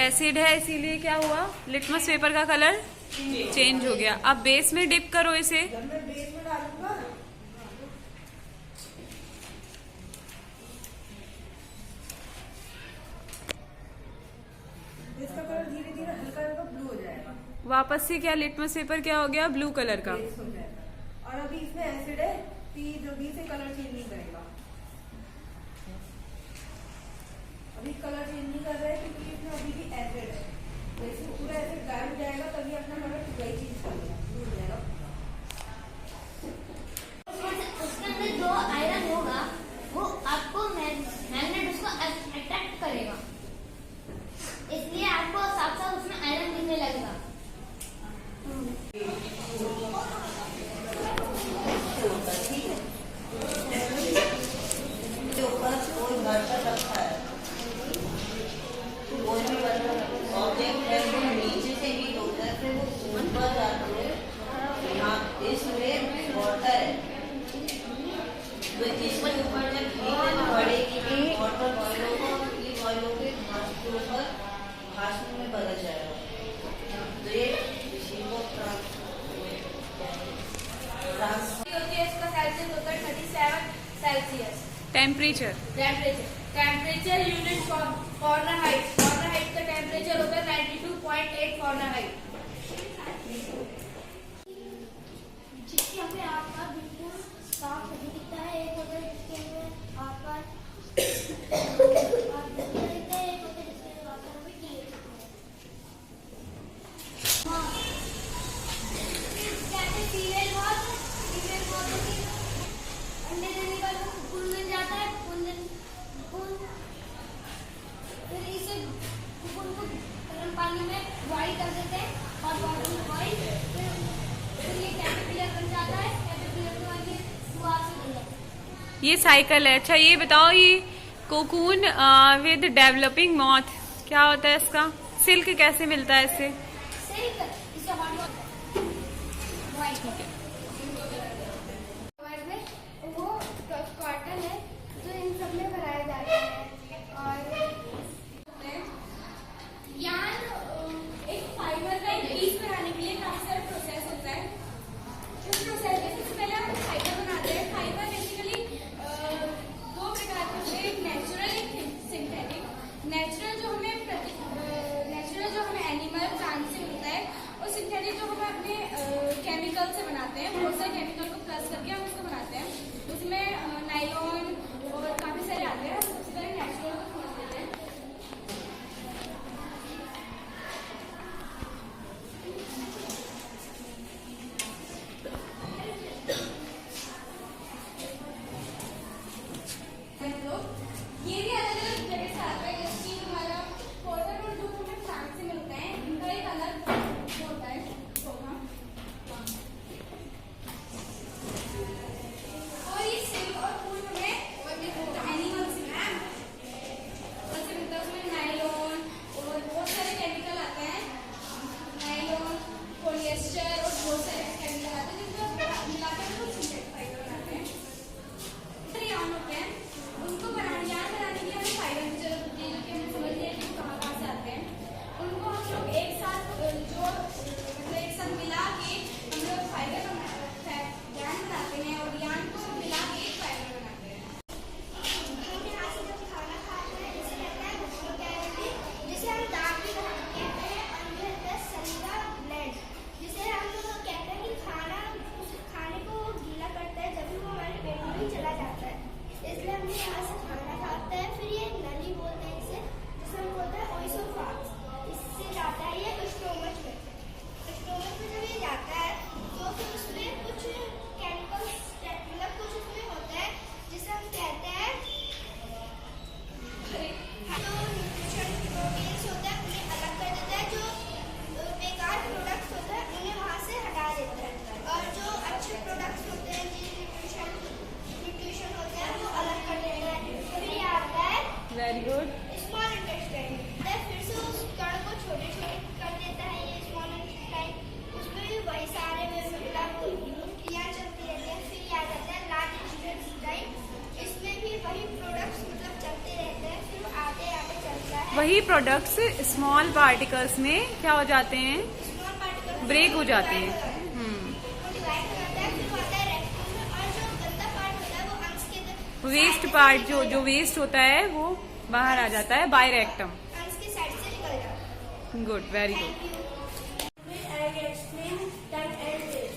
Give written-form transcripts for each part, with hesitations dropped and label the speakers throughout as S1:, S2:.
S1: Acid है इसीलिए क्या हुआ, लिटमस पेपर का कलर चेंज हो गया। अब बेस में डिप करो इसे।
S2: जब मैं बेस में डालूंगा इसका कलर धीरे धीरे हल्का हल्का ब्लू हो जाएगा।
S1: वापस से क्या लिटमस पेपर क्या हो गया, ब्लू कलर का।
S2: बेस हो जाएगा। और अभी इसमें एसिड है कि जल्दी से कलर चेंज नहीं करेगा। अभी कलर चेंज नहीं कर रहा है क्योंकि इसमें अभी भी एसिड है। तो इसमें पूरा एसिड गायब हो जाएगा तभी अपना कलर पूरा ही चेंज कर देगा, ब्लू हो जाएगा।
S3: उसके अंदर जो आयरन होगा वो आपको मैग्नेट उसको अट्रैक्ट करेगा, इसलिए आपको साफ साफ उसमें आयरन दिखने लगेगा।
S4: ऑब्जेक्ट है वो नीचे से हीट होता है, फिर वो ऊपर जाता है। यहाँ इसमें वाटर है, तो इसके ऊपर जब हीट बढ़ेगी वाटर बॉयल होगा और ये बॉयल होकर घास के ऊपर घास में बदल जाएगा। तो ये मशीन को
S3: इसका सेल्सियस होता है 37 Celsius.
S1: Temperature
S3: temperature unit Fahrenheit का टेम्परेचर होता है 92.8 फॉरेनहाइट। जिसके हमें आकार बिल्कुल साफ नहीं दिखता है, एक होता है जिसके हमें आकार दिखता है, एक होता है जिसके हमें आकार हमें क्लियर दिखता है। हाँ, कहते फीमेल बहुत की अंडे देने का कुकुन बन जाता है। फिर इसे कुकुन को गर्म पानी में बॉईल कर देते हैं और वाटर में बॉईल, फिर ये कैटरपिलर बन जाता है। कैटरपिलर के बाद ये सुआर से बन जाता है।
S1: ये साइकिल है। अच्छा ये बताओ, ये कोकून विद डेवलपिंग मॉथ क्या होता है, इसका सिल्क कैसे मिलता है इससे?
S3: सिल्क इसे हॉट वाटर वाइट में वो कॉटन है जो इन सब में भराया जाता है। और यान एक फाइबर का एक पीस बनाने के लिए काफी सारा प्रोसेस होता है। उस प्रोसेस में सबसे पहले हम फाइबर बनाते हैं। फाइबर बेसिकली दो प्रकार के होते हैं, एक नेचुरल एक सिंथेटिक। नेचुरल जो हमें एनिमल प्लांट से मिलता है और सिंथेटिक जो हमें अपने केमिकल से बनाते हैं।
S1: वही प्रोडक्ट्स स्मॉल पार्टिकल्स में क्या हो जाते हैं,
S3: स्मॉल पार्टिकल
S1: ब्रेक हो जाते हैं।
S3: वो डिवाइड हो जाता है, फिर वो आता है रेक्टम में, और जो गंदा पार्ट होता है वो अंश के अंदर
S1: वेस्ट पार्ट जो वेस्ट होता है वो बाहर आ जाता है बाय रेक्टम।
S3: अंश के साइड से निकल जाता है।
S1: Good, very good,
S3: I explain that and this.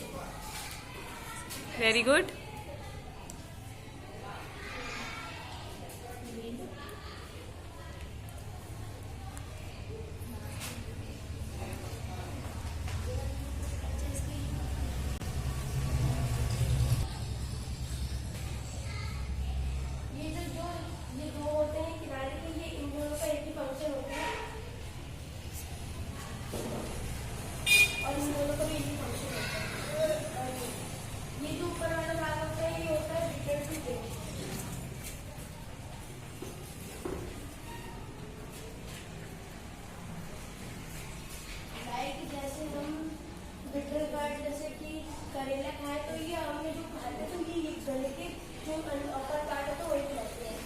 S1: Very good.
S3: ये दो होते हैं किनारे के, ये इन दोनों का एक ही फंक्शन होता है और इन दोनों का भी एक ही फंक्शन होता है। और ये जो ऊपर वाला भाग होता है ये होता है डिटेक्टिव बेस। लाइक जैसे हम बिटर गार्ड जैसे कि करेला खाए तो ये हमने जो खाते तो ये गले के जो अपर पार्ट होता है वही खाते हैं।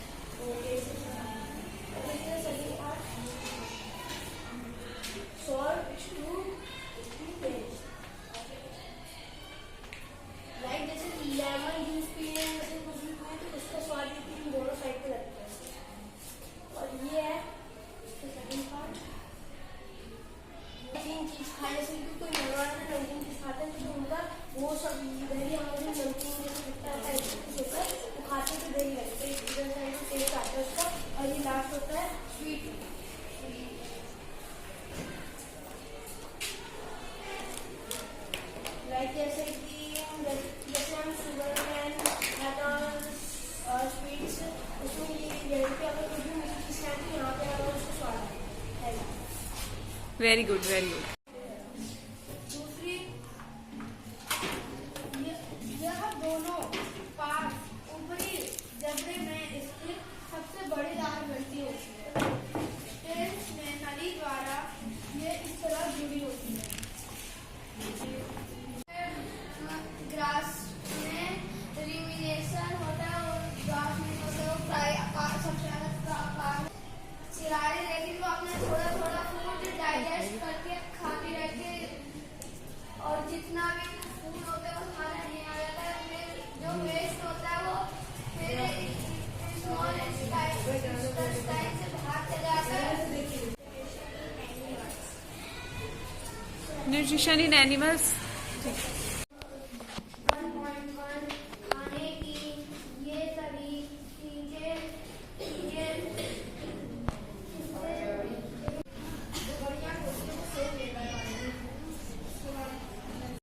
S3: लाइक जैसे लेमन जूस पीने में जैसे कुछ भी खाए तो उसका स्वाद भी दोनों साइड पे लगता है। और ये है सेकंड पार्ट, नमकीन चीज खाने से भी कोई नरवाना नमकीन चीज खाते हैं तो उनका वो सब दही हमारे नमकीन जैसे दिखता है कुछ होता है तो खाते तो दही लगता है, इधर साइड में टेस्ट आता है उसका। और ये लास्ट होता है स्वीट, लाइक जैसे कि जैसे हम शुगर कैन मेटल स्वीट्स उसमें ये पे अगर कुछ भी मीठी चीज खाए तो यहाँ पे अगर उसको स्वाद है।
S1: Very good, very good.
S3: दूसरी यह दोनों पार्ट ऊपरी जबड़े में स्थित सबसे बड़ी लाल ग्रंथि होती है। पेट में नली द्वारा ये इस तरह जुड़ी होती है। ग्रास में रिमिनेशन होता है और ग्रास में मतलब फ्राई आकार सबसे अलग आकार सिरारे, लेकिन वो अपने थोड़ा थोड़ा फूड डाइजेस्ट करके खाते रहते हैं और जितना भी फूड होता है वो खाना नहीं आ जाता है। फिर जो वेस्ट होता है वो फिर स्मॉल इंटेस्टाइन से बाहर चले आता है।
S1: Nutrition in animals.